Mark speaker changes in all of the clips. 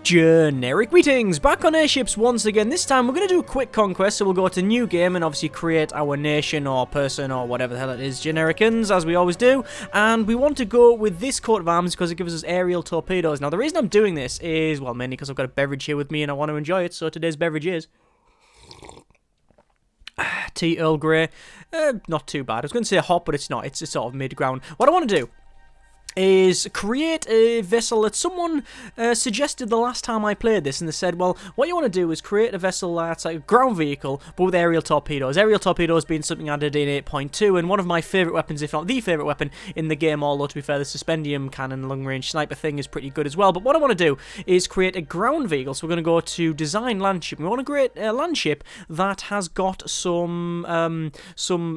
Speaker 1: Generic greetings, back on Airships once again. This time we're going to do a quick conquest, so we'll go to new game and obviously create our nation or person or whatever the hell it is, Genericans, as we always do. And we want to go with this coat of arms because it gives us aerial torpedoes. Now the reason I'm doing this is, well, mainly because I've got a beverage here with me and I want to enjoy it, so today's beverage is tea Earl Grey. Not too bad. I was going to say hot, but it's not. It's sort of mid-ground. What I want to do is create a vessel that someone suggested the last time I played this, and they said, well, what you want to do is create a vessel that's like a ground vehicle, but with aerial torpedoes. Aerial torpedoes being something added in 8.2, and one of my favourite weapons, if not the favourite weapon in the game, although to be fair, the suspendium cannon long-range sniper thing is pretty good as well. But what I want to do is create a ground vehicle, so we're going to go to design land ship. We want to create a land ship that has got some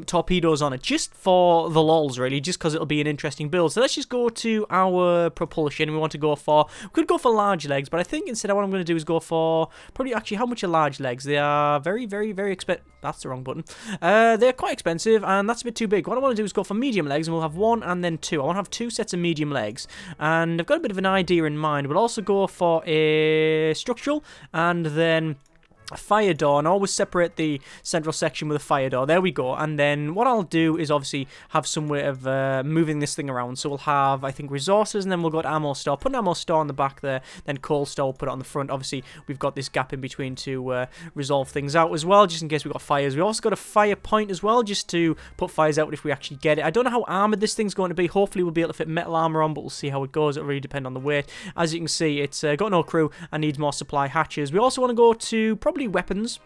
Speaker 1: torpedoes on it, just for the lols, really, just because it'll be an interesting build. So let's just go to our propulsion. We want to go for, we could go for large legs, but I think instead what I'm going to do is go for, probably, actually, how much are large legs? They are very, very, very expensive. That's the wrong button. They're quite expensive, and that's a bit too big. What I want to do is go for medium legs, and we'll have one and then two. I want to have two sets of medium legs, and I've got a bit of an idea in mind. We'll also go for a structural, and then a fire door, and always separate the central section with a fire door. There we go. And then what I'll do is obviously have some way of moving this thing around. So we'll have, I think, resources, and then we'll go to ammo store. Put an ammo store on the back there, then coal store, we'll put it on the front. Obviously, we've got this gap in between to resolve things out as well, just in case we've got fires. We also got a fire point as well, just to put fires out if we actually get it. I don't know how armoured this thing's going to be. Hopefully, we'll be able to fit metal armour on, but we'll see how it goes. It'll really depend on the weight. As you can see, it's got no crew and needs more supply hatches. We also want to go to probably weapons.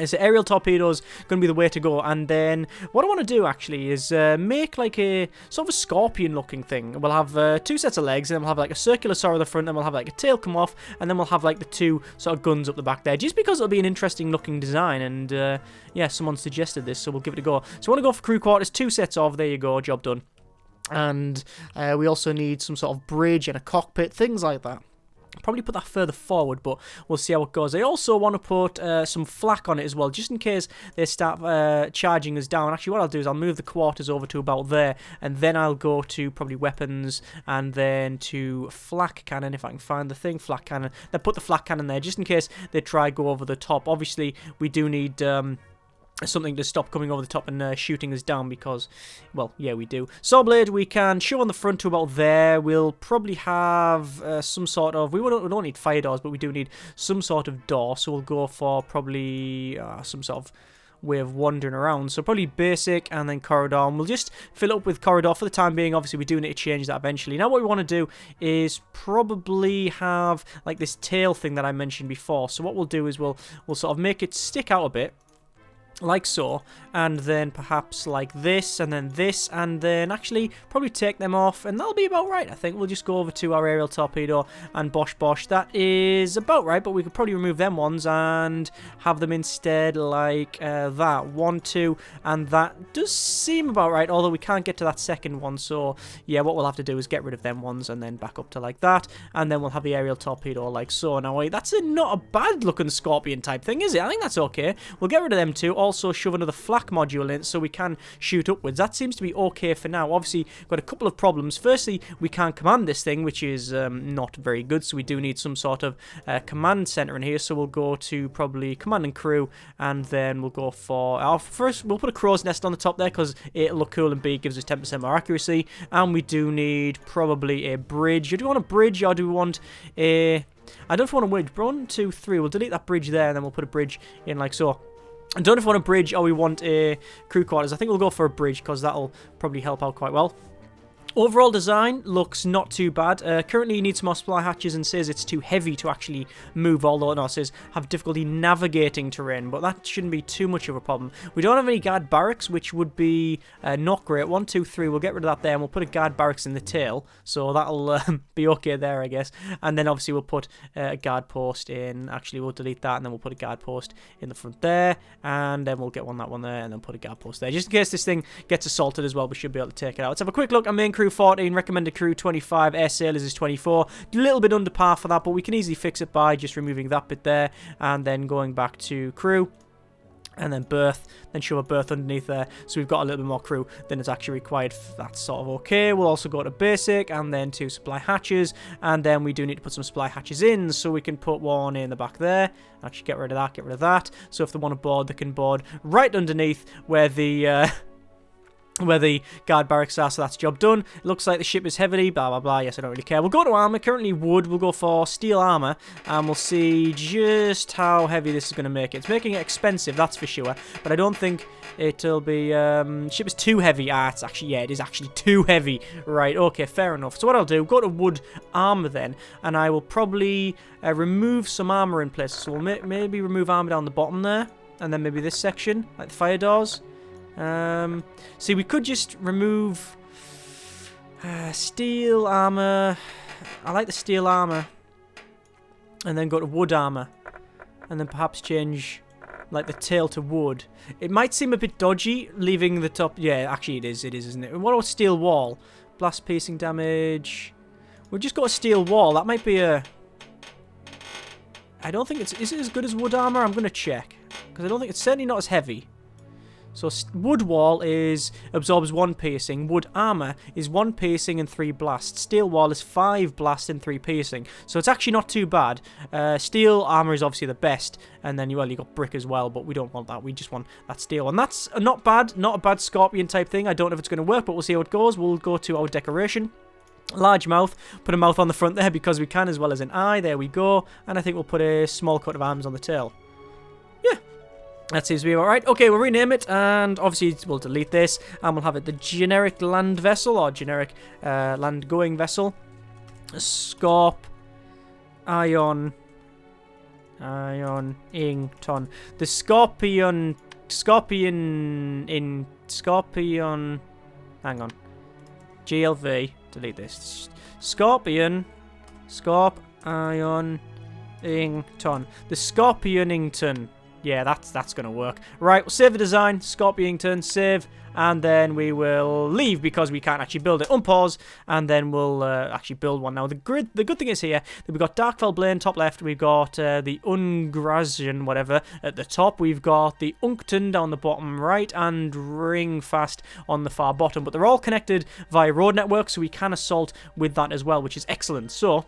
Speaker 1: So aerial torpedoes going to be the way to go, and then what I want to do actually is make like a sort of a scorpion looking thing. We'll have two sets of legs, and then we'll have like a circular saw at the front, and we'll have like a tail come off, and then we'll have like the two sort of guns up the back there, just because it'll be an interesting looking design. And yeah, someone suggested this, so we'll give it a go. So I want to go for crew quarters, two sets of, there you go, job done. And we also need some sort of bridge and a cockpit, things like that. Probably put that further forward, but we'll see how it goes. I also want to put some flak on it as well, just in case they start charging us down. Actually, what I'll do is I'll move the quarters over to about there, and then I'll go to probably weapons, and then to flak cannon, if I can find the thing, flak cannon. Then put the flak cannon there, just in case they try go over the top. Obviously, we do need something to stop coming over the top and shooting us down, because, well, yeah, we do. Saw blade we can show on the front to about there. We'll probably have some sort of, we don't need fire doors, but we do need some sort of door, so we'll go for probably some sort of way of wandering around. So probably basic and then corridor, and we'll just fill it up with corridor for the time being. Obviously, we do need to change that eventually. Now what we want to do is probably have like this tail thing that I mentioned before. So what we'll do is we'll sort of make it stick out a bit, like so, and then perhaps like this, and then actually probably take them off, and that'll be about right. I think we'll just go over to our aerial torpedo and bosh bosh. That is about right, but we could probably remove them ones and have them instead like that. 1, 2, and that does seem about right, although we can't get to that second one. So yeah, what we'll have to do is get rid of them ones and then back up to like that, and then we'll have the aerial torpedo like so. Now that's not a bad looking scorpion type thing, is it? I think that's okay. We'll get rid of them too. Also shove another flak module in so we can shoot upwards. That seems to be okay for now. Obviously, got a couple of problems. Firstly, we can't command this thing, which is not very good, so we do need some sort of command center in here. So we'll go to probably command and crew, and then we'll go for first we'll put a crow's nest on the top there because it'll look cool, and B gives us 10% more accuracy. And we do need probably a bridge. Do we want a bridge, or do we want a, I don't know if we want a bridge. 1, 2, 3. We'll delete that bridge there, and then we'll put a bridge in like so. I don't know if we want a bridge or we want a crew quarters. I think we'll go for a bridge because that'll probably help out quite well. Overall design looks not too bad. Currently you need some more supply hatches, and says it's too heavy to actually move, although no, it says have difficulty navigating terrain, but that shouldn't be too much of a problem. We don't have any guard barracks, which would be not great. 1, 2, 3, we'll get rid of that there, and we'll put a guard barracks in the tail, so that'll be okay there, I guess. And then obviously we'll put a guard post in. Actually, we'll delete that, and then we'll put a guard post in the front there, and then we'll get that one there, and then put a guard post there. Just in case this thing gets assaulted as well, we should be able to take it out. Let's have a quick look at main crew 14, recommended crew 25, air sailors is 24. A little bit under par for that, but we can easily fix it by just removing that bit there, and then going back to crew. and then berth, then shove a berth underneath there, so we've got a little bit more crew than is actually required. That's sort of okay. We'll also go to basic, and then 2 supply hatches, and then we do need to put some supply hatches in, so we can put one in the back there. Actually, get rid of that, so if they want to board, they can board right underneath where the guard barracks are, so that's job done. It looks like the ship is heavy, blah, blah, blah. Yes, I don't really care. We'll go to armor. Currently wood. We'll go for steel armor, and we'll see just how heavy this is going to make it. It's making it expensive, that's for sure, but I don't think it'll be... ship is too heavy. It's actually, yeah, it is actually too heavy. Right, okay, fair enough. So what I'll do, go to wood armor then, and I will probably remove some armor in places. So we'll maybe remove armor down the bottom there, and then maybe this section, like the fire doors. See, we could just remove steel armor. I like the steel armor. And then go to wood armor. And then perhaps change like the tail to wood. It might seem a bit dodgy leaving the top. Yeah, actually it is, isn't it? What about steel wall? Blast piercing damage. We'll just go to steel wall. That might be a... I don't think it's... Is it as good as wood armor? I'm going to check. Because I don't think it's certainly not as heavy. So wood wall absorbs 1 piercing. Wood armor is 1 piercing and 3 blast. Steel wall is 5 blast and 3 piercing. So it's actually not too bad. Steel armor is obviously the best. And then you got brick as well, but we don't want that. We just want that steel. And that's not bad. Not a bad Scorpion type thing. I don't know if it's going to work, but we'll see how it goes. We'll go to our decoration. Large mouth. Put a mouth on the front there because we can, as well as an eye. There we go. And I think we'll put a small coat of arms on the tail. Yeah. That seems to be alright. Okay, we'll rename it, and obviously we'll delete this, and we'll have it the generic land vessel, or generic land-going vessel. Scorpionington. The Scorpion... Hang on. GLV. Delete this. Scorpionington. The Scorpionington. Yeah, that's going to work. Right, we'll save the design, Scorpionington, save, and then we will leave because we can't actually build it. Unpause, and then we'll actually build one. Now, the good thing is here that we've got Darkfell Blaine top left, we've got the Ungrazian, whatever, at the top, we've got the Uncton down the bottom right, and Ringfast on the far bottom, but they're all connected via road network, so we can assault with that as well, which is excellent. So...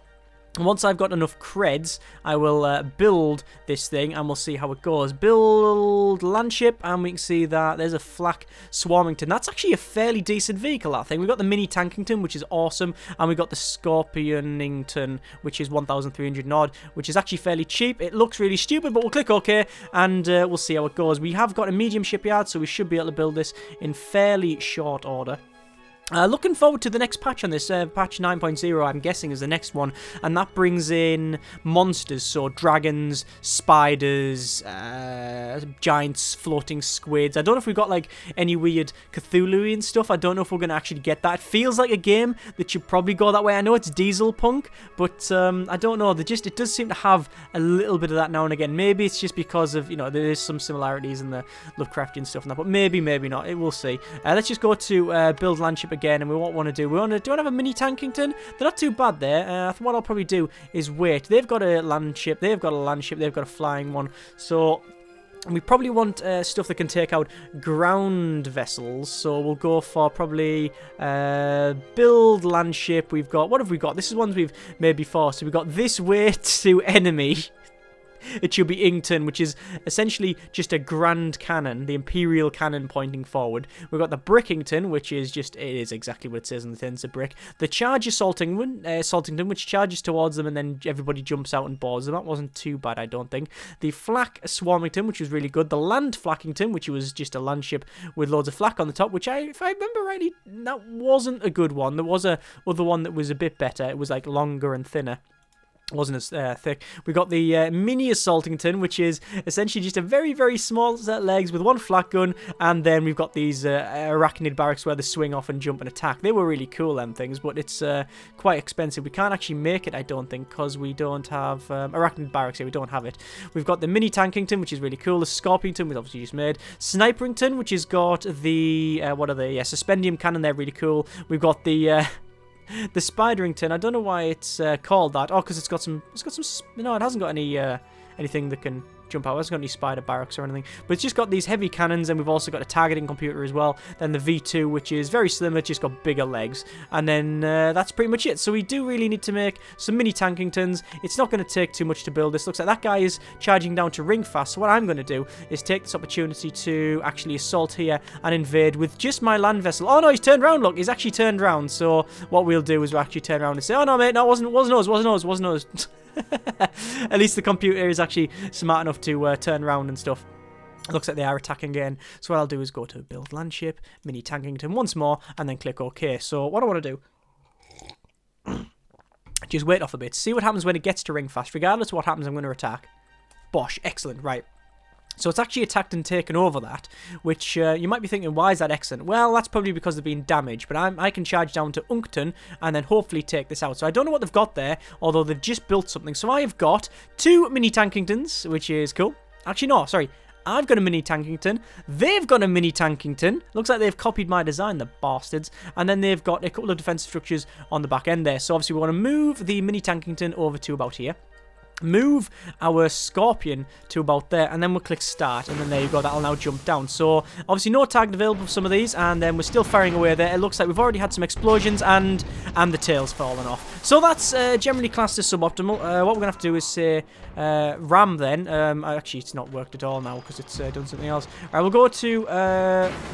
Speaker 1: once I've got enough creds, I will build this thing, and we'll see how it goes. Build landship, and we can see that there's a flak Swarmington. That's actually a fairly decent vehicle, that thing. We've got the mini Tankington, which is awesome, and we've got the Scorpionington, which is 1,300 odd, which is actually fairly cheap. It looks really stupid, but we'll click OK, and we'll see how it goes. We have got a medium shipyard, so we should be able to build this in fairly short order. Looking forward to the next patch on this, patch 9.0 I'm guessing is the next one, and that brings in monsters, so dragons, spiders, giants, floating squids. I don't know if we've got like any weird Cthulhuian stuff. I don't know if we're going to actually get that. It feels like a game that should probably go that way. I know it's diesel punk, but I don't know. It does seem to have a little bit of that now and again. Maybe it's just because of, there is some similarities in the Lovecraftian stuff and that, but maybe not. We'll see. Let's just go to build landship again, and we want to do I have a mini Tankington? They're not too bad there. What I'll probably do is wait. They've got a landship, they've got a flying one, so we probably want stuff that can take out ground vessels, so we'll go for probably build landship. What have we got? This is ones we've made before, so we've got this way to enemy. It should be Ington, which is essentially just a grand cannon, the Imperial cannon pointing forward. We've got the Brickington, which is just, it is exactly what it says on the tin, it's a brick. The Charge Saltington, which charges towards them and then everybody jumps out and boards them. That wasn't too bad, I don't think. The Flak Swarmington, which was really good. The Land Flackington, which was just a landship with loads of flak on the top, which if I remember rightly, that wasn't a good one. There was a other one that was a bit better. It was like longer and thinner. Wasn't as thick. We got the mini Assaultington, which is essentially just a very, very small set of legs with one flak gun, and then we've got these arachnid barracks where they swing off and jump and attack. They were really cool, them things, but it's quite expensive. We can't actually make it, I don't think, because we don't have arachnid barracks here. We don't have it. We've got the mini Tankington, which is really cool. The Scorpionington, which obviously just made. Sniperington, which has got the Suspendium cannon. They're really cool. We've got the Spiderington. I don't know why it's called that. Oh, because it's got some. No, it hasn't got any anything that can jump out. It hasn't got any spider barracks or anything. But it's just got these heavy cannons, and we've also got a targeting computer as well. Then the V2, which is very slim, it's just got bigger legs. And then that's pretty much it. So we do really need to make some mini tankingtons. It's not going to take too much to build this. Looks like that guy is charging down to ring fast. So what I'm going to do is take this opportunity to actually assault here and invade with just my land vessel. Oh no, he's turned around. Look, he's actually turned around. So what we'll do is we'll actually turn around and say, oh no mate, no, it wasn't us. At least the computer is actually smart enough to turn around and stuff. Looks like they are attacking again. So what I'll do is go to build landship, mini tankington once more, and then click OK. So what I want to do, just wait off a bit, see what happens when it gets to ring fast. Regardless of what happens, I'm going to attack. Bosh, excellent, right. So it's actually attacked and taken over that, which you might be thinking, why is that excellent? Well, that's probably because they've been damaged, but I can charge down to Uncton and then hopefully take this out. So I don't know what they've got there, although they've just built something. So I have got 2 mini tankingtons, which is cool. Actually, no, sorry. I've got a mini tankington. They've got a mini tankington. Looks like they've copied my design, the bastards. And then they've got a couple of defensive structures on the back end there. So obviously we want to move the mini tankington over to about here. Move our Scorpion to about there, and then we'll click start, and then there you go, that'll now jump down. So obviously no target available for some of these, and then we're still firing away there. It looks like we've already had some explosions, and the tail's fallen off. So that's generally classed as suboptimal. What we're gonna have to do is say RAM then. Actually it's not worked at all now because it's done something else. Alright, we'll go to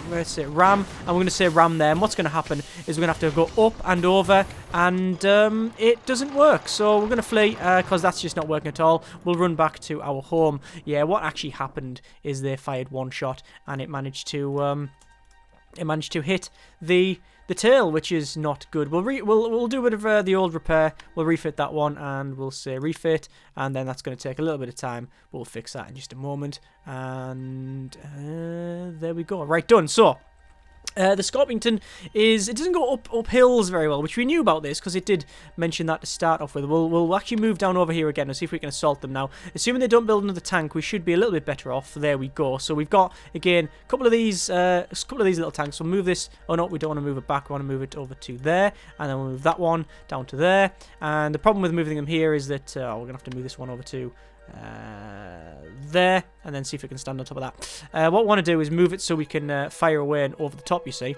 Speaker 1: where's it, RAM, and we're gonna say RAM there, and what's gonna happen is we're gonna have to go up and over, and it doesn't work. So we're gonna flee because that's just not working at all. We'll run back to our home. Yeah, what actually happened is they fired one shot and it managed to hit the tail, which is not good. We'll do a bit of the old repair. We'll refit that one, and we'll say refit, and then that's going to take a little bit of time. We'll fix that in just a moment, and there we go. Right, done. So the Scorpionington it doesn't go up hills very well, which we knew about this because it did mention that to start off with. We'll actually move down over here again and see if we can assault them now. Assuming they don't build another tank, we should be a little bit better off. There we go. So we've got again a couple of these little tanks. We'll move this. Oh no, we don't want to move it back. We want to move it over to there, and then we'll move that one down to there. And the problem with moving them here is that we're gonna have to move this one over to there, and then see if it can stand on top of that. What we want to do is move it so we can fire away and over the top, you see,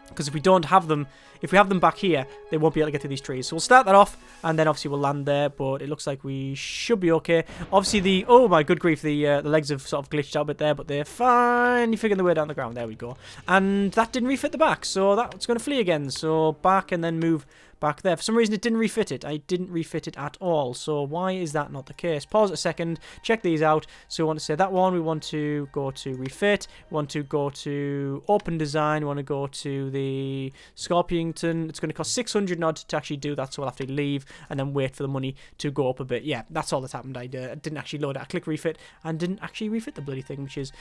Speaker 1: because if we don't have them, if we have them back here, they won't be able to get through these trees. So we'll start that off, and then obviously we'll land there, but it looks like we should be okay. Obviously oh my good grief, the legs have sort of glitched out a bit there, but they're finally figuring their way down the ground. There we go. And that didn't refit the back, so that's going to flee again. So back and then move back there. For some reason it didn't refit it. I didn't refit it at all. So why is that not the case? Pause a second, check these out. So we want to say that one, we want to go to refit, we want to go to open design, we want to go to the Scorpionington. It's going to cost 600 odd to actually do that, so we'll have to leave and then wait for the money to go up a bit. Yeah, that's all that's happened. I didn't actually load it. I click refit and didn't actually refit the bloody thing, which is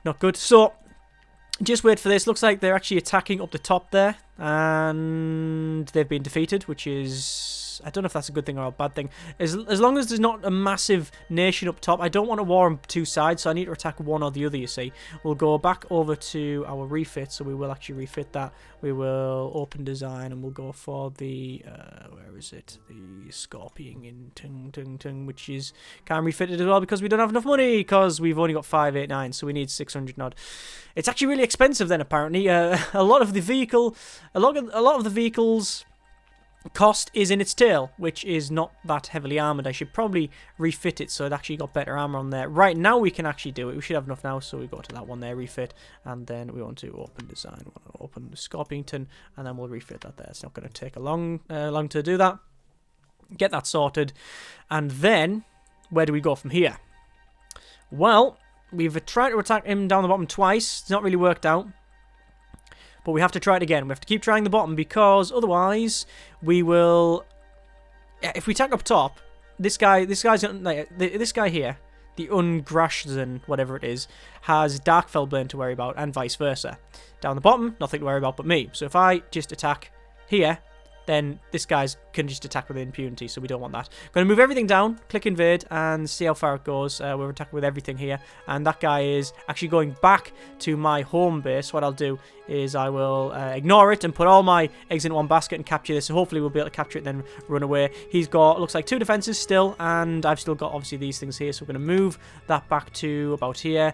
Speaker 1: not good. So just wait for this. Looks like they're actually attacking up the top there, and they've been defeated, which is, I don't know if that's a good thing or a bad thing. As long as there's not a massive nation up top. I don't want a war on two sides, so I need to attack one or the other, you see. We'll go back over to our refit, so we will actually refit that. We will open design, and we'll go for the, where is it? The Scorpionington, which is, can't refit it as well because we don't have enough money, because we've only got 589, so we need 600 odd. It's actually really expensive then, apparently. A lot of the vehicles cost is in its tail, which is not that heavily armoured. I should probably refit it so it actually got better armour on there. Right, now we can actually do it. We should have enough now, so we go to that one there, refit, and then we want to open design. We want to open the Scorpionington, and then we'll refit that there. It's not going to take a long to do that. Get that sorted, and then where do we go from here? Well, we've tried to attack him down the bottom twice. It's not really worked out. But we have to try it again. We have to keep trying the bottom, because otherwise we will... If we attack up top, this guy here, the Ungrashzen, whatever it is, has Dark Fellbane to worry about, and vice versa. Down the bottom, nothing to worry about but me. So if I just attack here, then this guy's can just attack with impunity, so we don't want that. Going to move everything down, click invade, and see how far it goes. We're attacking with everything here, and that guy is actually going back to my home base. What I'll do is I will ignore it and put all my eggs in one basket and capture this, so hopefully we'll be able to capture it and then run away. He's got, looks like 2 defenses still, and I've still got obviously these things here, so we're going to move that back to about here.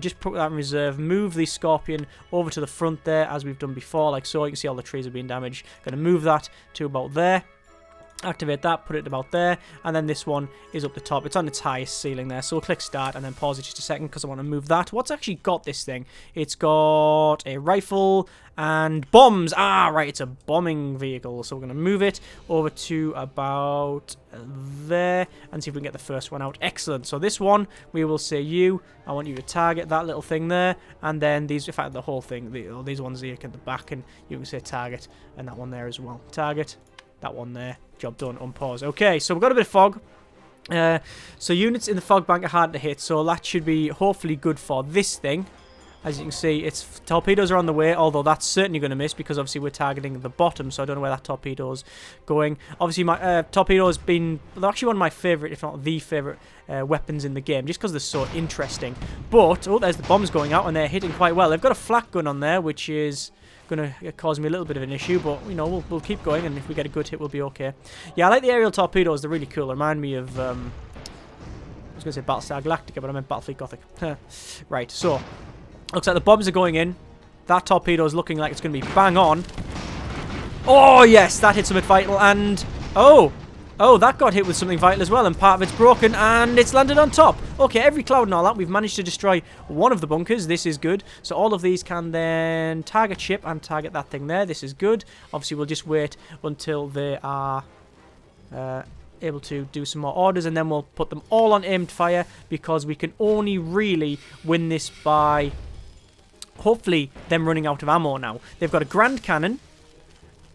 Speaker 1: Just put that in reserve, move the Scorpion over to the front there, as we've done before, like so. You can see all the trees are being damaged. Going to move that to about there. Activate that, put it about there, and then this one is up the top. It's on its highest ceiling there, so we'll click start and then pause it just a second because I want to move that. What's actually got this thing? It's got a rifle and bombs. Ah, right, it's a bombing vehicle, so we're going to move it over to about there and see if we can get the first one out. Excellent. So this one, we will say I want you to target that little thing there, and then these, in fact, the whole thing, these ones here at the back, and you can say target, and that one there as well. Target. That one there. Job done. Unpause. Okay, so we've got a bit of fog. So units in the fog bank are hard to hit, so that should be hopefully good for this thing. As you can see, its torpedoes are on the way, although that's certainly going to miss because obviously we're targeting the bottom, so I don't know where that torpedo's going. Obviously, my torpedo has been actually one of my favourite, if not the favourite, weapons in the game, just because they're so interesting. But, oh, there's the bombs going out, and they're hitting quite well. They've got a flak gun on there, which is going to cause me a little bit of an issue, but, you know, we'll keep going, and if we get a good hit, we'll be okay. Yeah, I like the aerial torpedoes. They're really cool. They remind me of, I was going to say Battlestar Galactica, but I meant Battlefield Gothic. Right, so looks like the bombs are going in. That torpedo is looking like it's going to be bang on. Oh, yes, that hit something vital, and oh, that got hit with something vital as well, and part of it's broken, and it's landed on top. Okay, every cloud and all that, we've managed to destroy one of the bunkers. This is good. So all of these can then target ship and target that thing there. This is good. Obviously, we'll just wait until they are able to do some more orders, and then we'll put them all on aimed fire, because we can only really win this by hopefully them running out of ammo now. They've got a Grand Cannon,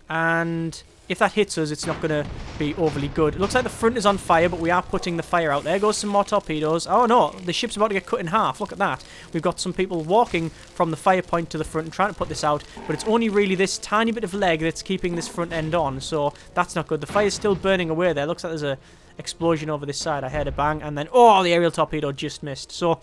Speaker 1: and if that hits us, it's not going to be overly good. It looks like the front is on fire, but we are putting the fire out. There goes some more torpedoes. Oh no, the ship's about to get cut in half. Look at that. We've got some people walking from the fire point to the front and trying to put this out, but it's only really this tiny bit of leg that's keeping this front end on, so that's not good. The fire's still burning away there. Looks like there's a explosion over this side. I heard a bang, and then, oh, the aerial torpedo just missed. So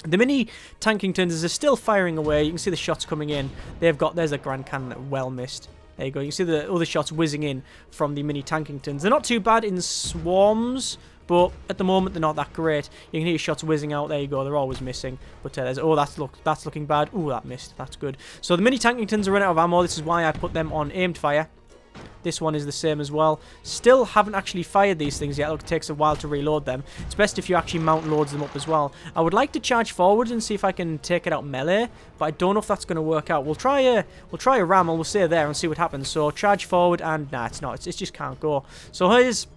Speaker 1: the mini Tankingtons are still firing away. You can see the shots coming in. There's a Grand Cannon that well missed. There you go. You can see the other shots whizzing in from the mini Tankingtons. They're not too bad in swarms, but at the moment they're not that great. You can hear shots whizzing out. There you go. They're always missing. But there's, oh, that's looking bad. Oh, that missed. That's good. So the mini Tankingtons are running out of ammo. This is why I put them on aimed fire. This one is the same as well. Still haven't actually fired these things yet. It takes a while to reload them. It's best if you actually mount loads them up as well. I would like to charge forward and see if I can take it out melee, but I don't know if that's going to work out. We'll try a ram. We'll stay there and see what happens. So charge forward, and nah, it's not. It just can't go. So here's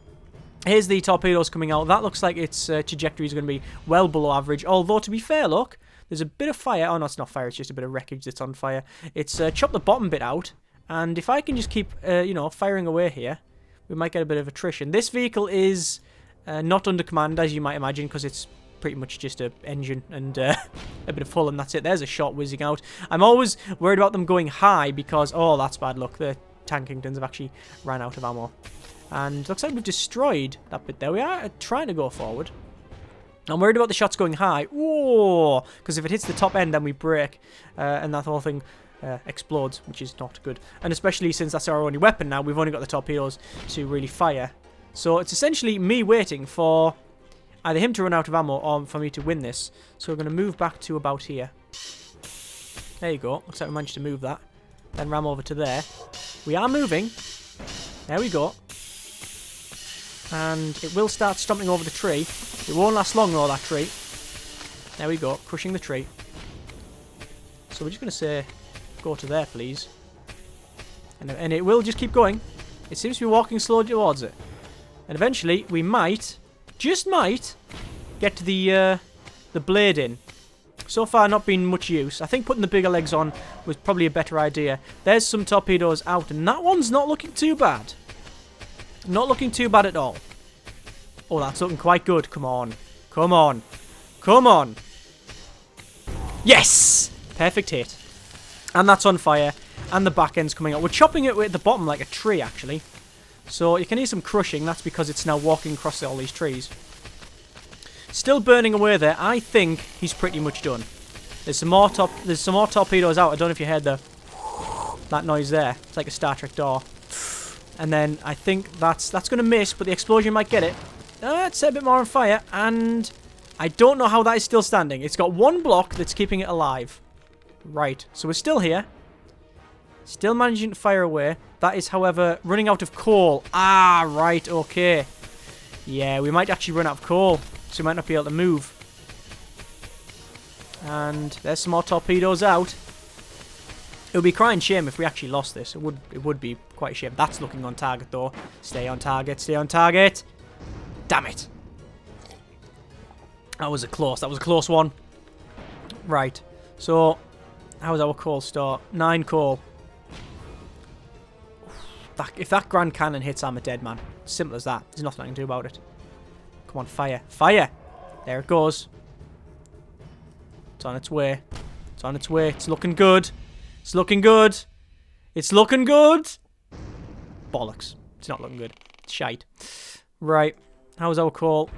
Speaker 1: the torpedoes coming out. That looks like its trajectory is going to be well below average. Although, to be fair, look, there's a bit of fire. Oh no, it's not fire. It's just a bit of wreckage that's on fire. It's chopped the bottom bit out. And if I can just keep, you know, firing away here, we might get a bit of attrition. This vehicle is not under command, as you might imagine, because it's pretty much just an engine and a bit of hull, and that's it. There's a shot whizzing out. I'm always worried about them going high because, oh, that's bad luck. The Tankingtons have actually ran out of ammo. And looks like we've destroyed that bit there. We are trying to go forward. I'm worried about the shots going high. Whoa! Because if it hits the top end, then we break, and that whole thing explodes, which is not good. And especially since that's our only weapon now, we've only got the torpedoes to really fire. So it's essentially me waiting for either him to run out of ammo or for me to win this. So we're going to move back to about here. There you go. Looks like we managed to move that. Then ram over to there. We are moving. There we go. And it will start stomping over the tree. It won't last long though, that tree. There we go. Crushing the tree. So we're just going to say, go to there, please. And it will just keep going. It seems to be walking slowly towards it. And eventually, we might, just might, get to the blade in. So far, not been much use. I think putting the bigger legs on was probably a better idea. There's some torpedoes out, and that one's not looking too bad. Not looking too bad at all. Oh, that's looking quite good. Come on. Come on. Come on. Yes! Perfect hit. And that's on fire. and the back end's coming out. We're chopping it at the bottom like a tree, actually. So you can hear some crushing. That's because it's now walking across all these trees. Still burning away there. I think he's pretty much done. There's some more torpedoes out. I don't know if you heard that noise there. It's like a Star Trek door. And then I think that's going to miss, but the explosion might get it. It's a bit more on fire, and I don't know how that is still standing. It's got one block that's keeping it alive. Right, so we're still here. Still managing to fire away. That is, however, running out of coal. Ah, right, okay. Yeah, we might actually run out of coal, so we might not be able to move. And there's some more torpedoes out. It would be crying shame if we actually lost this. It would be quite a shame. That's looking on target, though. Stay on target, stay on target. Damn it. That was a close one. Right, so how was our coal start? 9 coal. If that Grand Cannon hits, I'm a dead man. Simple as that. There's nothing I can do about it. Come on, fire. Fire! There it goes. It's on its way. It's on its way. It's looking good. It's looking good. It's looking good. Bollocks. It's not looking good. It's shite. Right. How's our call?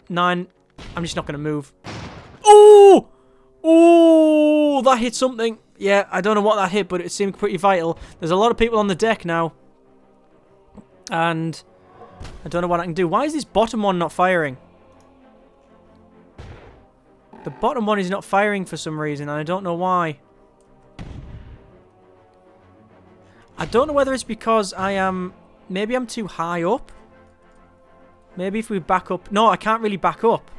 Speaker 1: 9. I'm just not going to move. Ooh! Ooh! That hit something. Yeah, I don't know what that hit, but it seemed pretty vital. There's a lot of people on the deck now. And I don't know what I can do. Why is this bottom one not firing? The bottom one is not firing for some reason, and I don't know why. I don't know whether it's because maybe I'm too high up. Maybe if we back up... No, I can't really back up.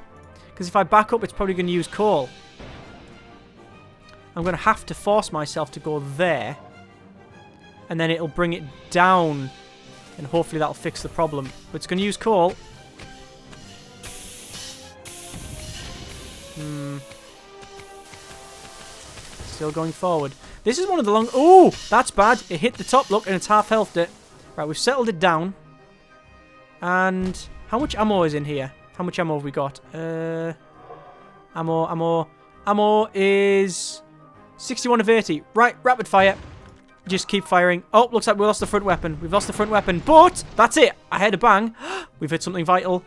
Speaker 1: Because if I back up, it's probably going to use coal. I'm going to have to force myself to go there. And then it'll bring it down. And hopefully that'll fix the problem. But it's going to use coal. Still going forward. This is one of the long... Ooh, that's bad. It hit the top, look, and it's half healthed it. Right, we've settled it down. And how much ammo is in here? How much ammo have we got? Ammo is 61 of 80. Right, rapid fire. Just keep firing. Oh, looks like we lost the front weapon. We've lost the front weapon, but that's it. I heard a bang. We've hit something vital.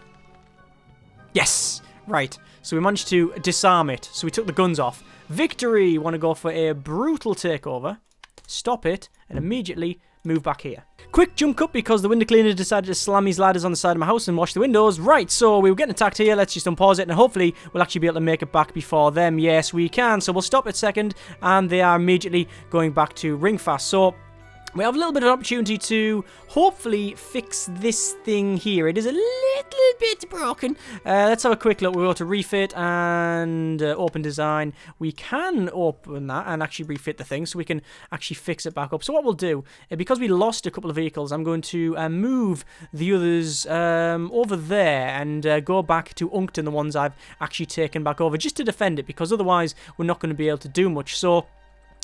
Speaker 1: Yes. Right. So we managed to disarm it. So we took the guns off. Victory! Want to go for a brutal takeover. Stop it. And immediately move back here. Quick jump cut because the window cleaner decided to slam his ladders on the side of my house and wash the windows. Right, so we were getting attacked here. Let's just unpause it and hopefully we'll actually be able to make it back before them. Yes, we can. So we'll stop it second and they are immediately going back to ring fast. So we have a little bit of an opportunity to hopefully fix this thing here. It is a little bit broken. Let's have a quick look. We'll go to refit and open design. We can open that and actually refit the thing so we can actually fix it back up. So what we'll do, because we lost a couple of vehicles, I'm going to move the others over there and go back to Uncton, the ones I've actually taken back over, just to defend it, because otherwise we're not going to be able to do much. So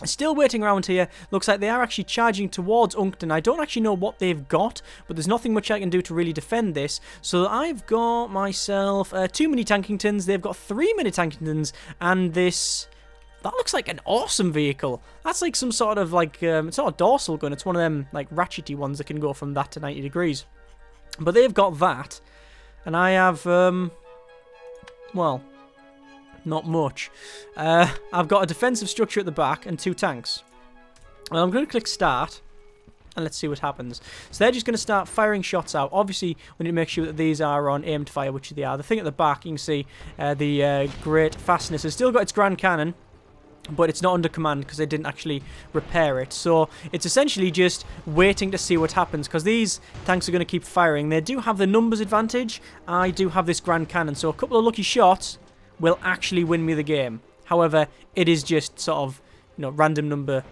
Speaker 1: still waiting around here. Looks like they are actually charging towards Uncton. I don't actually know what they've got, but there's nothing much I can do to really defend this. So I've got myself 2 mini tankingtons. They've got 3 mini tankingtons, and this... That looks like an awesome vehicle. That's like some sort of like... it's not a dorsal gun. It's one of them like ratchety ones that can go from that to 90 degrees. But they've got that. And I have... well... not much. I've got a defensive structure at the back and 2 tanks. Well, I'm going to click start and let's see what happens. So they're just going to start firing shots out. Obviously, we need to make sure that these are on aimed fire, which they are. The thing at the back, you can see the great fastness has still got its Grand Cannon, but it's not under command because they didn't actually repair it. So it's essentially just waiting to see what happens because these tanks are going to keep firing. They do have the numbers advantage. I do have this Grand Cannon, so a couple of lucky shots will actually win me the game. However, it is just sort of, you know, random number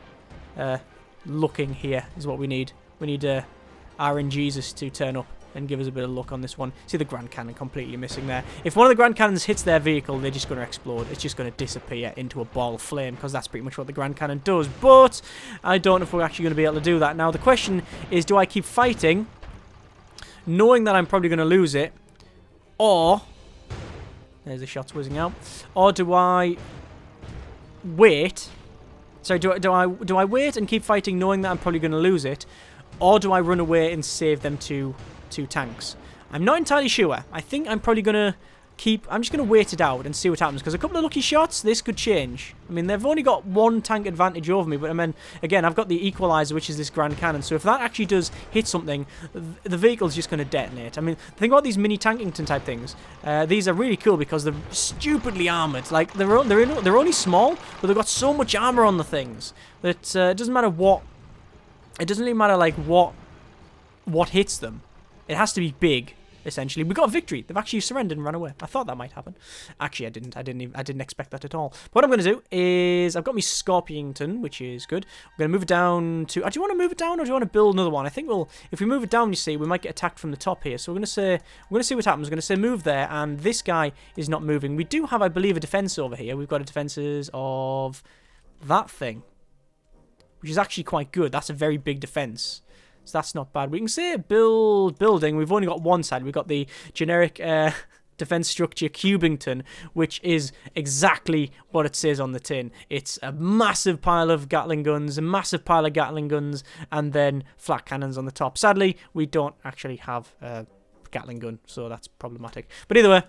Speaker 1: looking here is what we need. We need RNGesus to turn up and give us a bit of luck on this one. See the Grand Cannon completely missing there. If one of the Grand Cannons hits their vehicle, they're just going to explode. It's just going to disappear into a ball of flame because that's pretty much what the Grand Cannon does. But I don't know if we're actually going to be able to do that. Now, the question is, do I keep fighting, knowing that I'm probably going to lose it, or... There's the shots whizzing out. Or do I wait Sorry, do I wait and keep fighting knowing that I'm probably going to lose it? Or do I run away and save them two tanks? I'm not entirely sure. I think I'm probably going to I'm just going to wait it out and see what happens. Because a couple of lucky shots, this could change. I mean, they've only got one tank advantage over me. But I mean, again, I've got the equalizer, which is this Grand Cannon. So if that actually does hit something, the vehicle's just going to detonate. I mean, think about these mini Tankington type things. These are really cool because they're stupidly armored. Like, they're only small, but they've got so much armor on the things that it doesn't matter what... It doesn't really matter, like, what hits them. It has to be big. Essentially, we got a victory. They've actually surrendered and ran away. I thought that might happen. Actually, I didn't. I didn't expect that at all. But what I'm going to do is I've got my Scorpionington, which is good. I'm going to move it down to. Do you want to move it down or do you want to build another one? I think if we move it down, you see, we might get attacked from the top here. So we're going to see what happens. We're going to say move there, and this guy is not moving. We do have, I believe, a defense over here. We've got a defenses of that thing, which is actually quite good. That's a very big defense. So that's not bad. We can say building. We've only got one side. We've got the generic defense structure Cubington, which is exactly what it says on the tin. It's a massive pile of Gatling guns, and then flat cannons on the top. Sadly, we don't actually have a Gatling gun, so that's problematic. But either way,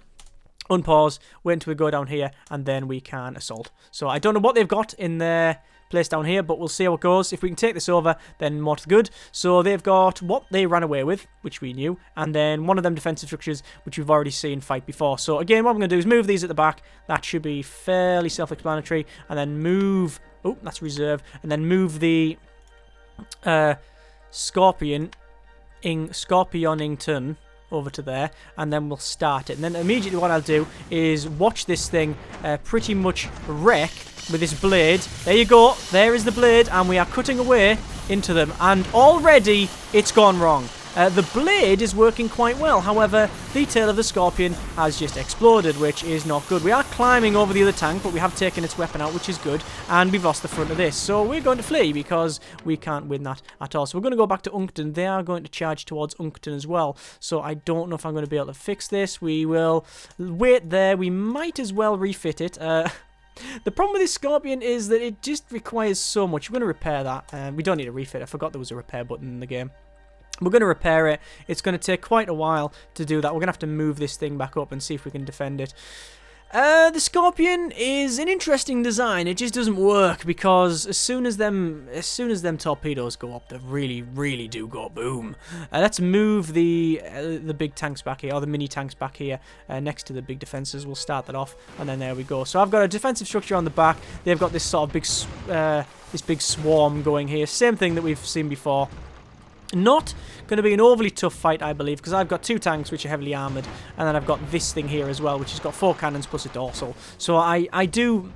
Speaker 1: unpause, wait until we go down here, and then we can assault. So I don't know what they've got in their place down here, but we'll see how it goes. If we can take this over, then more to the good. So they've got what they ran away with, which we knew, and then one of them defensive structures, which we've already seen fight before. So again, what I'm going to do is move these at the back. That should be fairly self-explanatory, and then move... Oh, that's reserve. And then move the Scorpionington over to there, and then we'll start it. And then immediately what I'll do is watch this thing pretty much wreck with this blade. There you go. There is the blade, and we are cutting away into them, and already it's gone wrong. The blade is working quite well. However, the tail of the Scorpion has just exploded, which is not good. We are climbing over the other tank, but we have taken its weapon out, which is good, and we've lost the front of this. So we're going to flee because we can't win that at all. So we're going to go back to Uncton. They are going to charge towards Uncton as well. So I don't know if I'm going to be able to fix this. We will wait there. We might as well refit it. The problem with this Scorpion is that it just requires so much. We're going to repair that. We don't need a refit. I forgot there was a repair button in the game. We're going to repair it. It's going to take quite a while to do that. We're going to have to move this thing back up and see if we can defend it. The Scorpion is an interesting design. It just doesn't work because as soon as them torpedoes go up, they really do go boom. Let's move the big tanks back here, or the mini tanks back here, next to the big defenses. We'll start that off, and then there we go. So I've got a defensive structure on the back. They've got this sort of big swarm going here. Same thing that we've seen before. Not going to be an overly tough fight, I believe, because I've got two tanks which are heavily armoured, and then I've got this thing here as well, which has got 4 cannons plus a dorsal. So I do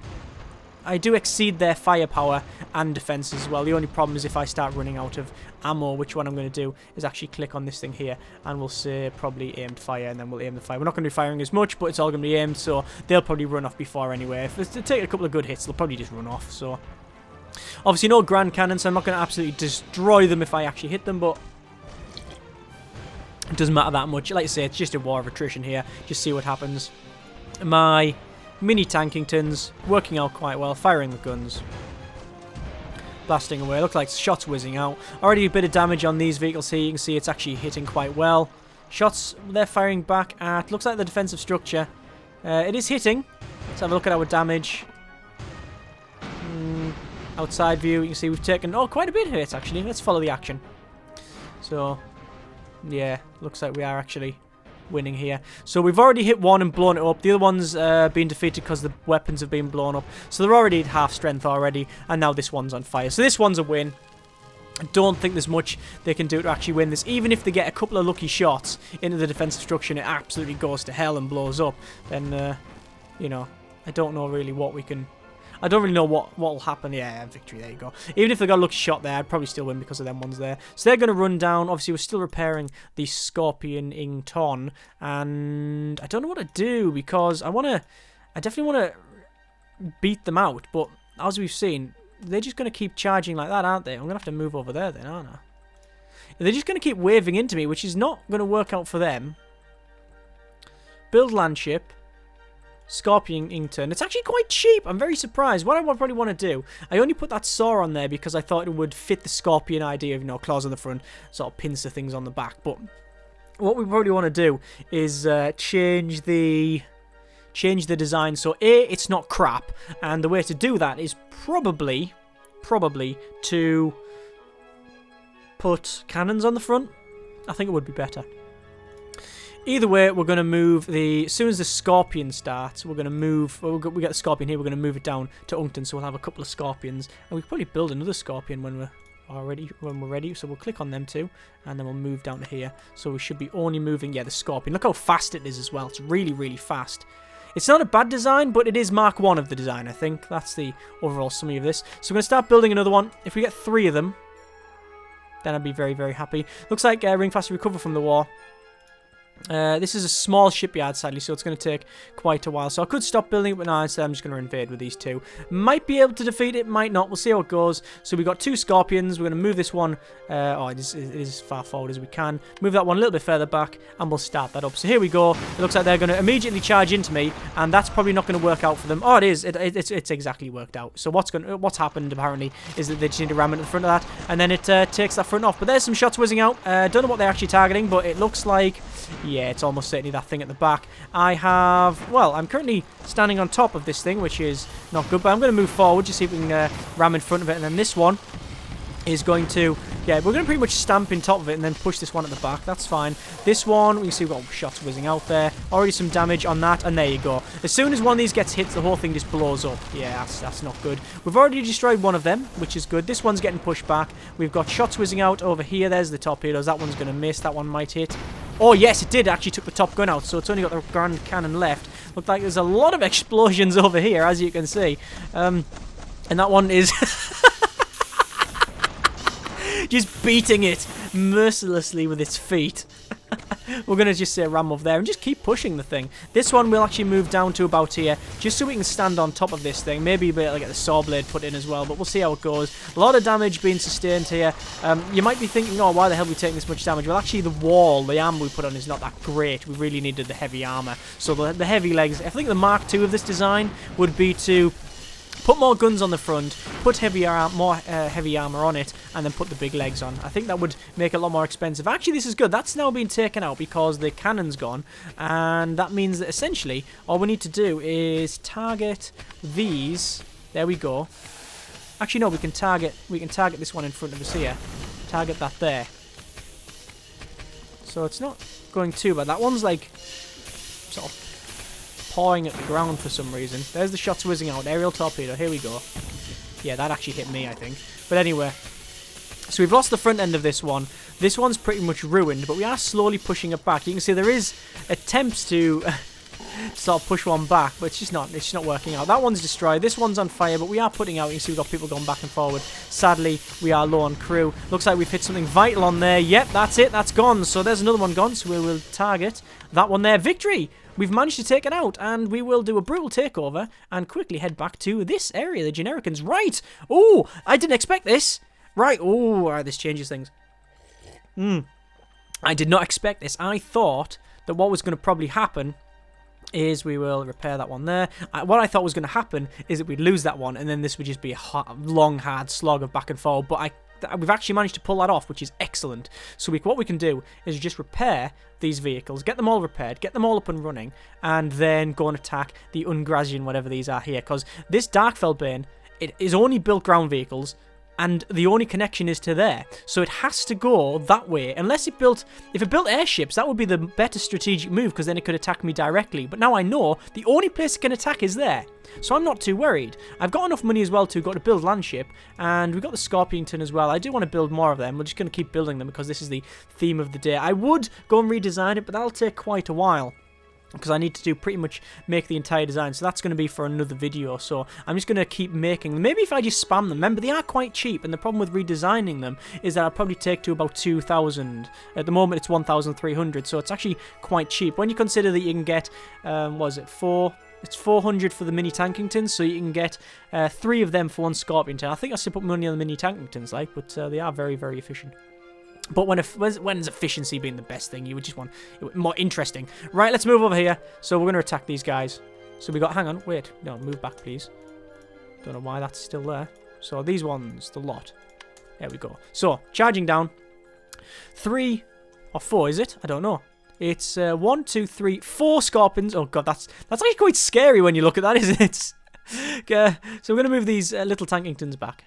Speaker 1: exceed their firepower and defense as well. The only problem is if I start running out of ammo, which what I'm going to do is actually click on this thing here, and we'll say probably aimed fire, and then we'll aim the fire. We're not going to be firing as much, but it's all going to be aimed, so they'll probably run off before anyway. If they take a couple of good hits, they'll probably just run off, so... Obviously no Grand Cannon, so I'm not going to absolutely destroy them if I actually hit them, but it doesn't matter that much. Like I say, it's just a war of attrition here. Just see what happens. My mini Tankingtons working out quite well, firing the guns. Blasting away. Looks like shots whizzing out. Already a bit of damage on these vehicles here. You can see it's actually hitting quite well. Shots, they're firing back at, looks like the defensive structure. It is hitting. Let's have a look at our damage. Outside view, you can see we've taken quite a bit of hits actually. Let's follow the action. So yeah, looks like we are actually winning here. So we've already hit one and blown it up. The other one's been defeated because the weapons have been blown up. So they're already at half strength already, and now this one's on fire. So this one's a win. I don't think there's much they can do to actually win this. Even if they get a couple of lucky shots into the defensive structure and it absolutely goes to hell and blows up, then you know, I don't know really what we can... I don't really know what will happen. Yeah, victory, there you go. Even if they got a lucky shot there, I'd probably still win because of them ones there. So they're going to run down. Obviously, we're still repairing the Scorpionington, and I don't know what to do because I definitely want to beat them out, but as we've seen, they're just going to keep charging like that, aren't they? I'm going to have to move over there then, aren't I? They're just going to keep waving into me, which is not going to work out for them. Build landship. Scorpionington. It's actually quite cheap. I'm very surprised. What I would probably want to do, I only put that saw on there because I thought it would fit the scorpion idea of, you know, claws on the front, sort of pincer things on the back. But what we probably want to do is change the design so it's not crap, and the way to do that is probably to put cannons on the front. I think it would be better. Either way, we're going to move as soon as the Scorpion starts, we're going to move, well, we get the Scorpion here, we're going to move it down to Uncton, so we'll have a couple of Scorpions, and we can probably build another Scorpion when we're ready, so we'll click on them too, and then we'll move down to here, so we should be only moving, yeah, the Scorpion. Look how fast it is as well, it's really, really fast. It's not a bad design, but it is Mark 1 of the design, I think. That's the overall summary of this. So we're going to start building another one. If we get 3 of them, then I'd be very, very happy. Looks like Ringfast recover from the war. This is a small shipyard, sadly, so it's going to take quite a while. So I could stop building it, but no, instead I'm just going to invade with these 2. Might be able to defeat it, might not. We'll see how it goes. So we've got 2 Scorpions. We're going to move this one. It is as far forward as we can. Move that one a little bit further back, and we'll start that up. So here we go. It looks like they're going to immediately charge into me, and that's probably not going to work out for them. Oh, it is. It's exactly worked out. So what's happened, apparently, is that they just need to ram it in front of that, and then it takes that front off. But there's some shots whizzing out. Don't know what they're actually targeting, but it looks like... yeah, it's almost certainly that thing at the back. I'm currently standing on top of this thing, which is not good, but I'm going to move forward, just see if we can ram in front of it, and then this one is going to, yeah, we're going to pretty much stamp in top of it and then push this one at the back. That's fine. This one, we can see we've got shots whizzing out there. Already some damage on that, and there you go. As soon as one of these gets hit, the whole thing just blows up. Yeah, that's not good. We've already destroyed one of them, which is good. This one's getting pushed back. We've got shots whizzing out over here. There's the torpedoes. That one's going to miss. That one might hit. Oh, yes, it did. Actually took the top gun out, so it's only got the Grand Cannon left. Looked like there's a lot of explosions over here, as you can see. And that one is... just beating it mercilessly with its feet. We're going to just say ram over there and just keep pushing the thing. This one we'll actually move down to about here, just so we can stand on top of this thing. Maybe be able to get the saw blade put in as well, but we'll see how it goes. A lot of damage being sustained here. You might be thinking, oh, why the hell are we taking this much damage? Well, actually, the armor we put on is not that great. We really needed the heavy armor. So the heavy legs, I think the Mark II of this design would be to put more guns on the front, put more heavy armor on it, and then put the big legs on. I think that would make it a lot more expensive. Actually, this is good. That's now been taken out because the cannon's gone, and that means that essentially all we need to do is target these. There we go. Actually, no, we can target this one in front of us here. Target that there. So it's not going too bad. That one's like sort of pawing at the ground for some reason. There's the shots whizzing out. Aerial torpedo. Here we go. Yeah, that actually hit me, I think. But anyway, so we've lost the front end of this one. This one's pretty much ruined, but we are slowly pushing it back. You can see there is attempts to sort of push one back, but it's just not working out. That one's destroyed. This one's on fire, but we are putting out. You can see we've got people going back and forward. Sadly, we are low on crew. Looks like we've hit something vital on there. Yep, that's it. That's gone. So there's another one gone. So we will target that one there. Victory! We've managed to take it out, and we will do a brutal takeover and quickly head back to this area, the Genericans. Right! Oh, I didn't expect this. Right, oh, right, this changes things. I did not expect this. I thought that what was going to probably happen is we will repair that one there. What I thought was going to happen is that we'd lose that one, and then this would just be a long, hard slog of back and forth, but we've actually managed to pull that off, which is excellent. So what we can do is just repair these vehicles, get them all repaired, get them all up and running, and then go and attack the Ungrazian, whatever these are here. Because this Darkfell Bane, it is only built ground vehicles, and the only connection is to there. So it has to go that way. Unless if it built airships, that would be the better strategic move, because then it could attack me directly. But now I know the only place it can attack is there. So I'm not too worried. I've got enough money as well to go to build landship, and we've got the Scorpionington as well. I do want to build more of them. We're just going to keep building them because this is the theme of the day. I would go and redesign it, but that'll take quite a while, because I need to pretty much make the entire design. So that's going to be for another video. So I'm just going to keep making them. Maybe if I just spam them. Remember, they are quite cheap. And the problem with redesigning them is that I'll probably take to about 2,000. At the moment, it's 1,300. So it's actually quite cheap. When you consider that you can get, what is it, it's 400 for the mini Tankingtons. So you can get 3 of them for one Scorpionington. I think I still put money on the mini Tankingtons, but they are very, very efficient. But when's efficiency being the best thing? You would just want it more interesting. Right, let's move over here. So we're going to attack these guys. So we got, hang on, wait, no, move back please. Don't know why that's still there. So these ones, the lot. There we go. So, charging down. 3 or 4, is it? I don't know. It's 1, 2, 3, 4 scorpions. Oh god, that's actually quite scary when you look at that, isn't it? Okay, so we're going to move these little tankingtons back.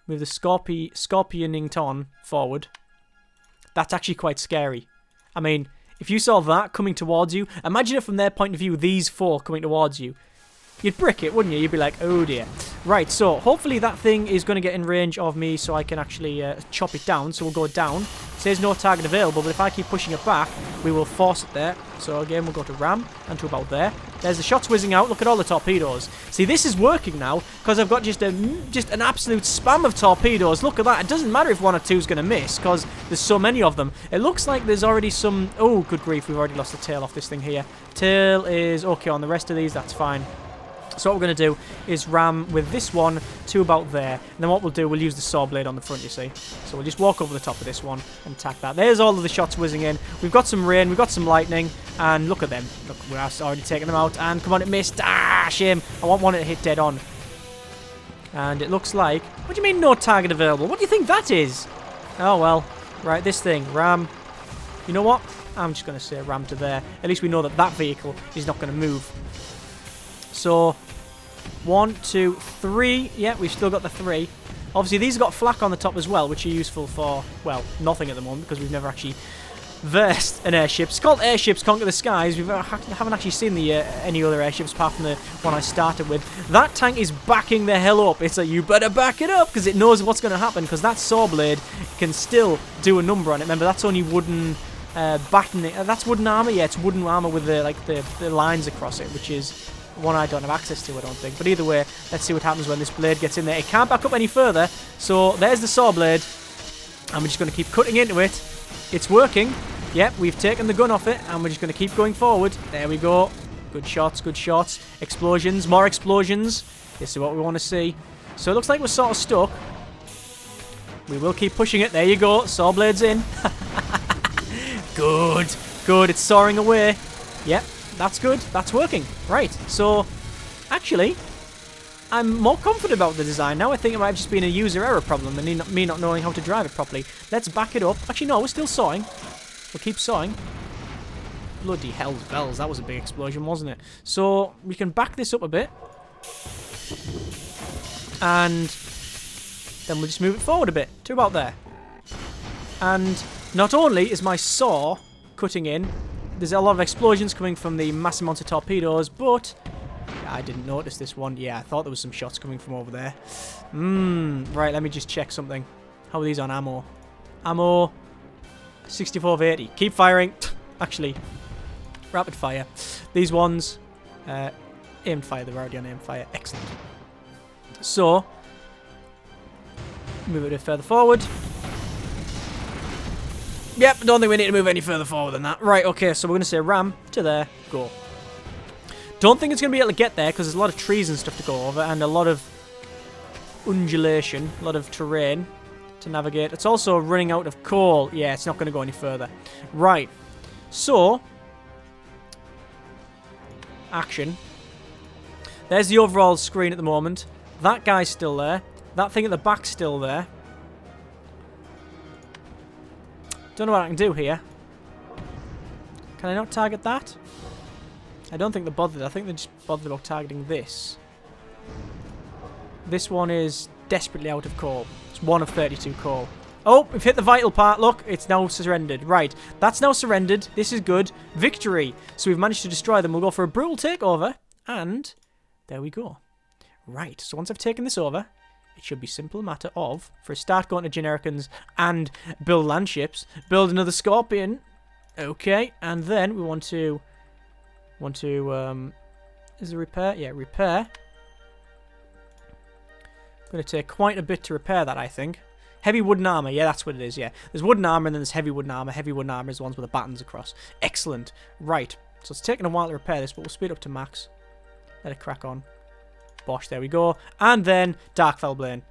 Speaker 1: Move the Scorpionington forward. That's actually quite scary. I mean, if you saw that coming towards you, imagine it from their point of view, these 4 coming towards you. You'd brick it, wouldn't you? You'd be like, oh dear. Right, so hopefully that thing is going to get in range of me so I can actually chop it down. So we'll go down. It says no target available, but if I keep pushing it back, we will force it there. So again, we'll go to ram and to about there. There's the shots whizzing out. Look at all the torpedoes. See, this is working now because I've got just an absolute spam of torpedoes. Look at that. It doesn't matter if 1 or 2 is going to miss because there's so many of them. It looks like there's already some... Oh, good grief. We've already lost the tail off this thing here. Tail is okay on the rest of these. That's fine. So what we're going to do is ram with this one to about there. And then what we'll do, we'll use the saw blade on the front, you see. So we'll just walk over the top of this one and attack that. There's all of the shots whizzing in. We've got some rain, we've got some lightning, and look at them. Look, we're already taking them out. And come on, it missed. Ah, shame. I want one to hit dead on. And it looks like... What do you mean no target available? What do you think that is? Oh, well. Right, this thing. Ram. You know what? I'm just going to say ram to there. At least we know that that vehicle is not going to move. So... 1, 2, 3. Yeah, we've still got the 3. Obviously, these have got flak on the top as well, which are useful for, well, nothing at the moment because we've never actually versed an airship. It's called Airships Conquer the Skies. We haven't actually seen the any other airships apart from the one I started with. That tank is backing the hell up. It's like, you better back it up because it knows what's going to happen because that saw blade can still do a number on it. Remember, that's only wooden battening. That's wooden armor. Yeah, it's wooden armor with the lines across it, which is... one I don't have access to, I don't think. But either way, let's see what happens when this blade gets in there. It can't back up any further. So there's the saw blade. And we're just going to keep cutting into it. It's working. Yep, we've taken the gun off it. And we're just going to keep going forward. There we go. Good shots, good shots. Explosions, more explosions. This is what we want to see. So it looks like we're sort of stuck. We will keep pushing it. There you go. Saw blade's in. Good. Good. It's soaring away. Yep. That's good. That's working. Right. So, actually, I'm more confident about the design now. I think it might have just been a user error problem and me not knowing how to drive it properly. Let's back it up. Actually, no, we're still sawing. We'll keep sawing. Bloody hell's bells. That was a big explosion, wasn't it? So, we can back this up a bit. And then we'll just move it forward a bit to about there. And not only is my saw cutting in, there's a lot of explosions coming from the massive amounts of torpedoes, but I didn't notice this one. Yeah, I thought there was some shots coming from over there. Right, let me just check something. How are these on ammo? Ammo, 64 of 80. Keep firing. Actually, rapid fire. These ones, aimed fire. They're already on aim fire. Excellent. So, move it a bit further forward. Yep, don't think we need to move any further forward than that. Right, okay, so we're going to say ram to there, go. Don't think it's going to be able to get there because there's a lot of trees and stuff to go over and a lot of undulation, a lot of terrain to navigate. It's also running out of coal. Yeah, it's not going to go any further. Right, so, action. There's the overall screen at the moment. That guy's still there. That thing at the back's still there. Don't know what I can do here. Can I not target that? I don't think they're bothered. I think they're just bothered about targeting this. This one is desperately out of coal. It's 1 of 32 coal. Oh, we've hit the vital part. Look, it's now surrendered. Right, that's now surrendered. This is good. Victory. So we've managed to destroy them. We'll go for a brutal takeover. And there we go. Right, so once I've taken this over, it should be a simple matter of, for a start, going to Genericans and build land ships, build another Scorpion. Okay, and then we want to, is it repair? Yeah, repair. Going to take quite a bit to repair that, I think. Heavy wooden armor, yeah, that's what it is, yeah. There's wooden armor and then there's heavy wooden armor. Heavy wooden armor is the ones with the battens across. Excellent. Right, so it's taken a while to repair this, but we'll speed up to max. Let it crack on. Bosh, there we go. And then Darkfell Bane.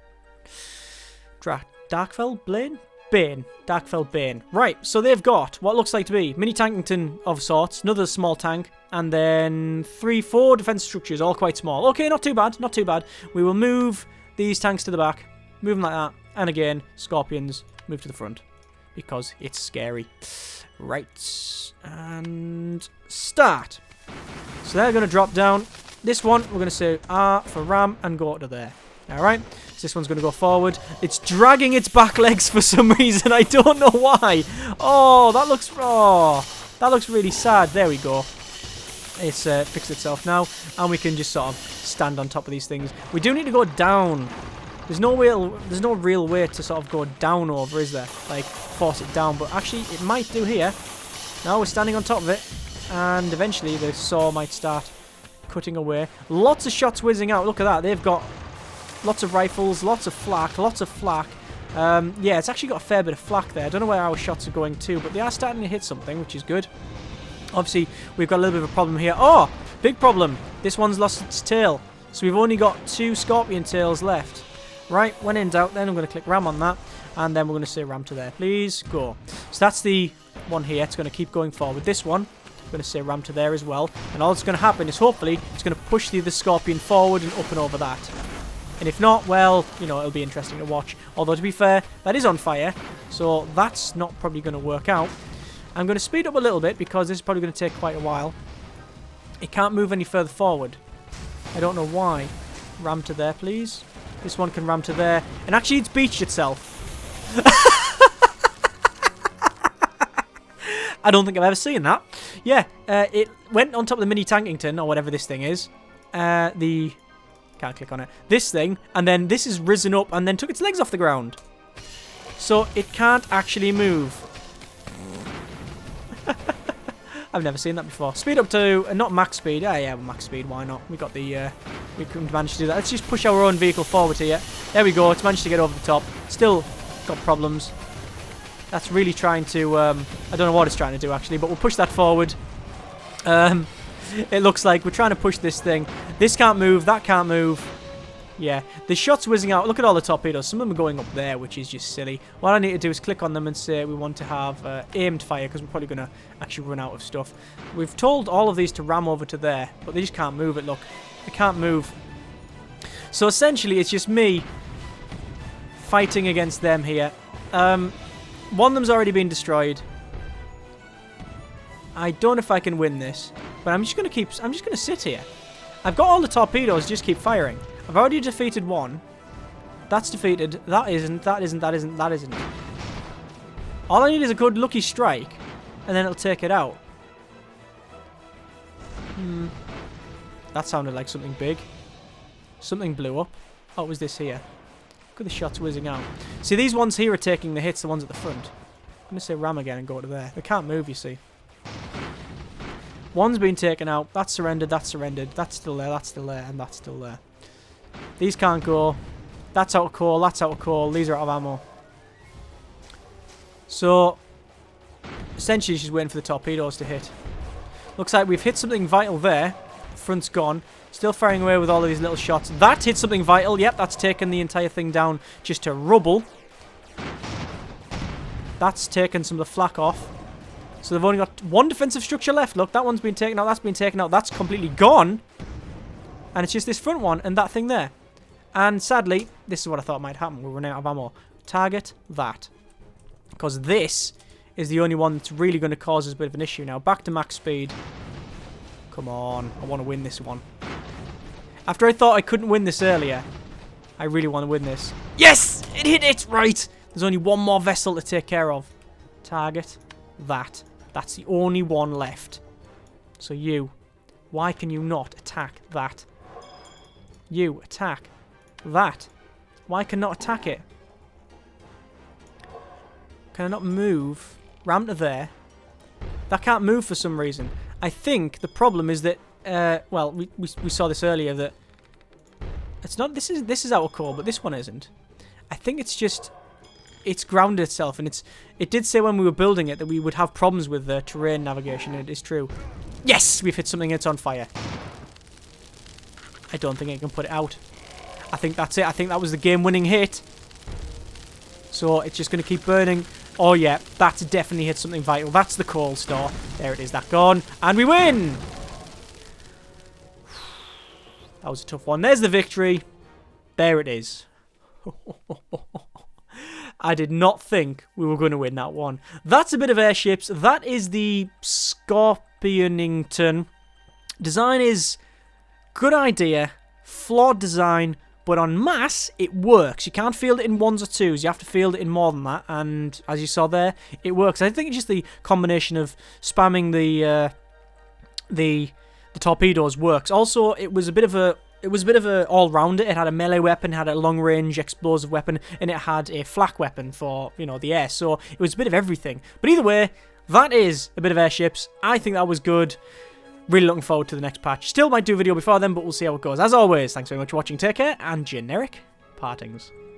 Speaker 1: Darkfell Bane? Bane. Darkfell Bane. Right, so they've got what looks like to be mini tankington of sorts. Another small tank. And then 3, 4 defense structures, all quite small. Okay, not too bad, not too bad. We will move these tanks to the back. Move them like that. And again, Scorpions, move to the front. Because it's scary. Right. And start. So they're going to drop down. This one, we're going to say R for ram and go to there. Alright. So this one's going to go forward. It's dragging its back legs for some reason. I don't know why. Oh, that looks really sad. There we go. It's fixed itself now, and we can just sort of stand on top of these things. We do need to go down. There's no real way to sort of go down over, is there? Like, force it down, but actually it might do here. Now we're standing on top of it, and eventually the saw might start cutting away. Lots of shots whizzing out. Look at that. They've got lots of rifles, lots of flak, yeah, it's actually got a fair bit of flak there. I don't know where our shots are going to, but they are starting to hit something, which is good. Obviously, we've got a little bit of a problem here. Oh, big problem. This one's lost its tail. So we've only got 2 scorpion tails left. Right, when in doubt, then I'm going to click ram on that. And then we're going to say ram to there. Please go. So that's the one here. It's going to keep going forward. This one, I'm going to say ram to there as well. And all that's going to happen is hopefully it's going to push the other scorpion forward and up and over that. And if not, well, you know, it'll be interesting to watch. Although, to be fair, that is on fire. So that's not probably going to work out. I'm going to speed up a little bit because this is probably going to take quite a while. It can't move any further forward. I don't know why. Ram to there, please. This one can ram to there. And actually, it's beached itself. I don't think I've ever seen that. Yeah, it went on top of the mini Tankington, or whatever this thing is. Can't click on it. This thing, and then this has risen up and then took its legs off the ground. So it can't actually move. I've never seen that before. Speed up to, not max speed. Yeah, max speed, why not? We got the, we couldn't manage to do that. Let's just push our own vehicle forward here. There we go, it's managed to get over the top. Still got problems. That's really trying to, I don't know what it's trying to do actually, but we'll push that forward. It looks like we're trying to push this thing. This can't move, that can't move. Yeah, the shot's whizzing out. Look at all the torpedoes. Some of them are going up there, which is just silly. What I need to do is click on them and say we want to have aimed fire, because we're probably going to actually run out of stuff. We've told all of these to ram over to there, but they just can't move it, look. They can't move. So essentially, it's just me fighting against them here. One of them's already been destroyed. I don't know if I can win this, but I'm just going to sit here. I've got all the torpedoes, just keep firing. I've already defeated one. That's defeated. That isn't. That isn't. That isn't. That isn't. All I need is a good lucky strike, and then it'll take it out. That sounded like something big. Something blew up. Oh, it was this here. Look at the shots whizzing out. See, these ones here are taking the hits, the ones at the front. I'm going to say ram again and go to there. They can't move, you see. One's been taken out. That's surrendered. That's surrendered. That's still there. That's still there. And that's still there. These can't go. That's out of coal. That's out of coal. These are out of ammo. So, essentially, she's waiting for the torpedoes to hit. Looks like we've hit something vital there. The front's gone. Still firing away with all of these little shots. That hit something vital. Yep, that's taken the entire thing down just to rubble. That's taken some of the flak off. So they've only got one defensive structure left. Look, that one's been taken out. That's been taken out. That's completely gone. And it's just this front one and that thing there. And sadly, this is what I thought might happen. We're running out of ammo. Target that. Because this is the only one that's really going to cause us a bit of an issue now. Back to max speed. Come on. I want to win this one. After I thought I couldn't win this earlier, I really want to win this. Yes! It hit it! Right! There's only one more vessel to take care of. Target that. That's the only one left. So you, why can you not attack that? You, attack that. Why can I not attack it? Can I not move? Ram to there. That can't move for some reason. I think the problem is that, well, we saw this earlier, that it's not, this is our core, but this one isn't. I think it's just, it's grounded itself, and it did say when we were building it that we would have problems with the terrain navigation, and it is true. Yes! We've hit something that's on fire. I don't think I can put it out. I think that's it. I think that was the game-winning hit. So it's just going to keep burning. Oh yeah, that's definitely hit something vital. That's the coal store. There it is, that gone. And we win! That was a tough one. There's the victory. There it is. I did not think we were going to win that one. That's a bit of airships. That is the Scorpionington. Design is good idea, flawed design, but on mass, it works. You can't field it in ones or twos. You have to field it in more than that. And as you saw there, it works. I think it's just the combination of spamming the torpedoes works. Also, it was a bit of a all-rounder. It had a melee weapon, had a long-range explosive weapon, and it had a flak weapon for, you know, the air. So it was a bit of everything. But either way, that is a bit of airships. I think that was good. Really looking forward to the next patch. Still might do a video before then, but we'll see how it goes. As always, thanks very much for watching. Take care, and generic partings.